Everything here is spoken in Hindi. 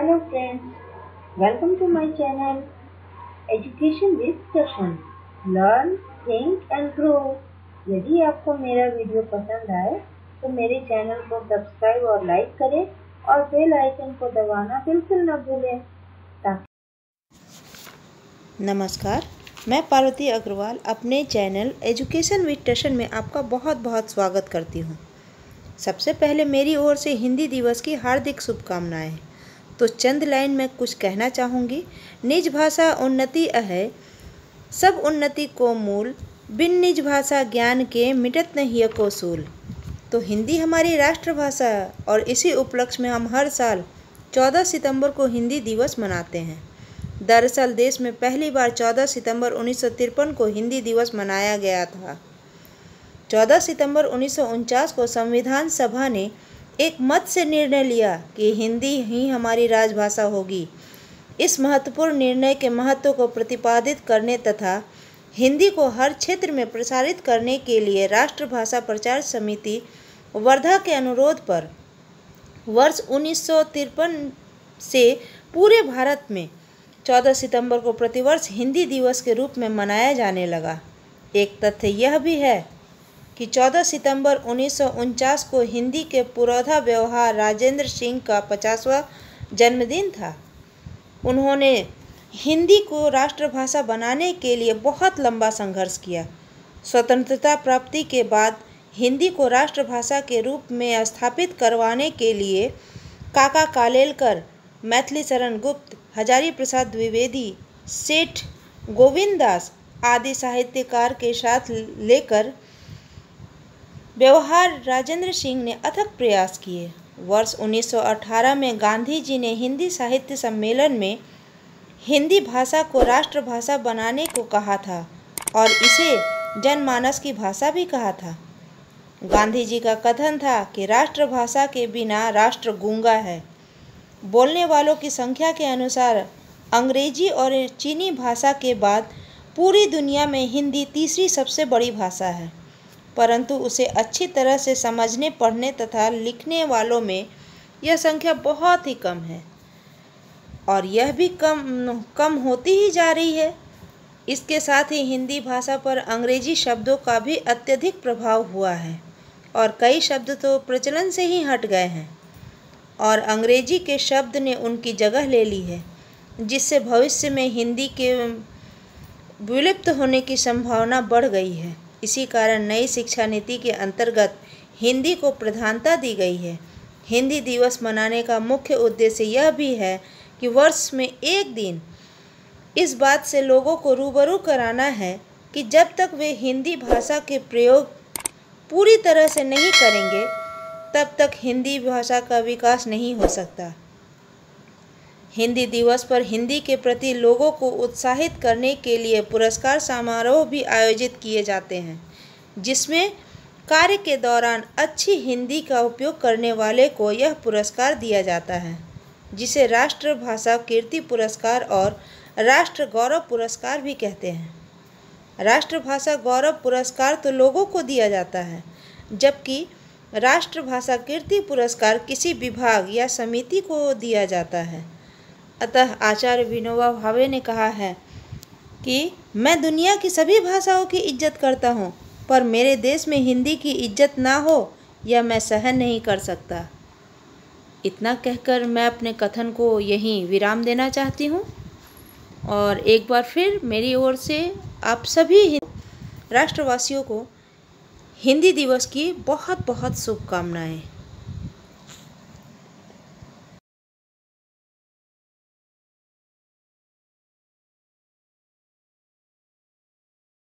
Hello friends, welcome to my channel Education with Session. Learn, think and grow. यदि आपको मेरा वीडियो पसंद आए तो मेरे चैनल को सब्सक्राइब और लाइक करें और बेल आइकन को दबाना बिल्कुल न भूलें नमस्कार, मैं पार्वती अग्रवाल अपने चैनल एजुकेशन विद टशन में आपका बहुत बहुत स्वागत करती हूँ। सबसे पहले मेरी ओर से हिंदी दिवस की हार्दिक शुभकामनाएं। तो चंद लाइन में कुछ कहना चाहूँगी। निज भाषा उन्नति अहै, सब उन्नति को मूल, बिन निज भाषा ज्ञान के मिटत नहीं को सूल। तो हिंदी हमारी राष्ट्रभाषा है और इसी उपलक्ष्य में हम हर साल 14 सितंबर को हिंदी दिवस मनाते हैं। दरअसल देश में पहली बार 14 सितंबर 1953 को हिंदी दिवस मनाया गया था। 14 सितंबर 1949 को संविधान सभा ने एक मत से निर्णय लिया कि हिंदी ही हमारी राजभाषा होगी। इस महत्वपूर्ण निर्णय के महत्व को प्रतिपादित करने तथा हिंदी को हर क्षेत्र में प्रसारित करने के लिए राष्ट्रभाषा प्रचार समिति वर्धा के अनुरोध पर वर्ष 1953 से पूरे भारत में 14 सितंबर को प्रतिवर्ष हिंदी दिवस के रूप में मनाया जाने लगा। एक तथ्य यह भी है कि 14 सितंबर 1949 को हिंदी के पुरोधा व्यवहार राजेंद्र सिंह का 50वां जन्मदिन था। उन्होंने हिंदी को राष्ट्रभाषा बनाने के लिए बहुत लंबा संघर्ष किया। स्वतंत्रता प्राप्ति के बाद हिंदी को राष्ट्रभाषा के रूप में स्थापित करवाने के लिए काका कालेलकर, मैथिली शरण गुप्त, हजारी प्रसाद द्विवेदी, सेठ गोविंद दास आदि साहित्यकार के साथ लेकर व्यवहार राजेंद्र सिंह ने अथक प्रयास किए। वर्ष 1918 में गांधी जी ने हिंदी साहित्य सम्मेलन में हिंदी भाषा को राष्ट्रभाषा बनाने को कहा था और इसे जनमानस की भाषा भी कहा था। गांधी जी का कथन था कि राष्ट्रभाषा के बिना राष्ट्र गूंगा है। बोलने वालों की संख्या के अनुसार अंग्रेजी और चीनी भाषा के बाद पूरी दुनिया में हिंदी तीसरी सबसे बड़ी भाषा है, परंतु उसे अच्छी तरह से समझने, पढ़ने तथा लिखने वालों में यह संख्या बहुत ही कम है और यह भी कम होती ही जा रही है। इसके साथ ही हिंदी भाषा पर अंग्रेजी शब्दों का भी अत्यधिक प्रभाव हुआ है और कई शब्द तो प्रचलन से ही हट गए हैं और अंग्रेजी के शब्द ने उनकी जगह ले ली है, जिससे भविष्य में हिंदी के विलुप्त होने की संभावना बढ़ गई है। इसी कारण नई शिक्षा नीति के अंतर्गत हिंदी को प्रधानता दी गई है। हिंदी दिवस मनाने का मुख्य उद्देश्य यह भी है कि वर्ष में एक दिन इस बात से लोगों को रूबरू कराना है कि जब तक वे हिंदी भाषा के प्रयोग पूरी तरह से नहीं करेंगे तब तक हिंदी भाषा का विकास नहीं हो सकता। हिंदी दिवस पर हिंदी के प्रति लोगों को उत्साहित करने के लिए पुरस्कार समारोह भी आयोजित किए जाते हैं, जिसमें कार्य के दौरान अच्छी हिंदी का उपयोग करने वाले को यह पुरस्कार दिया जाता है, जिसे राष्ट्रभाषा कीर्ति पुरस्कार और राष्ट्र गौरव पुरस्कार भी कहते हैं। राष्ट्रभाषा गौरव पुरस्कार तो लोगों को दिया जाता है, जबकि राष्ट्रभाषा कीर्ति पुरस्कार किसी विभाग या समिति को दिया जाता है। अतः आचार्य विनोबा भावे ने कहा है कि मैं दुनिया की सभी भाषाओं की इज्जत करता हूँ, पर मेरे देश में हिंदी की इज्जत ना हो यह मैं सहन नहीं कर सकता। इतना कहकर मैं अपने कथन को यहीं विराम देना चाहती हूँ और एक बार फिर मेरी ओर से आप सभी राष्ट्रवासियों को हिंदी दिवस की बहुत बहुत शुभकामनाएं।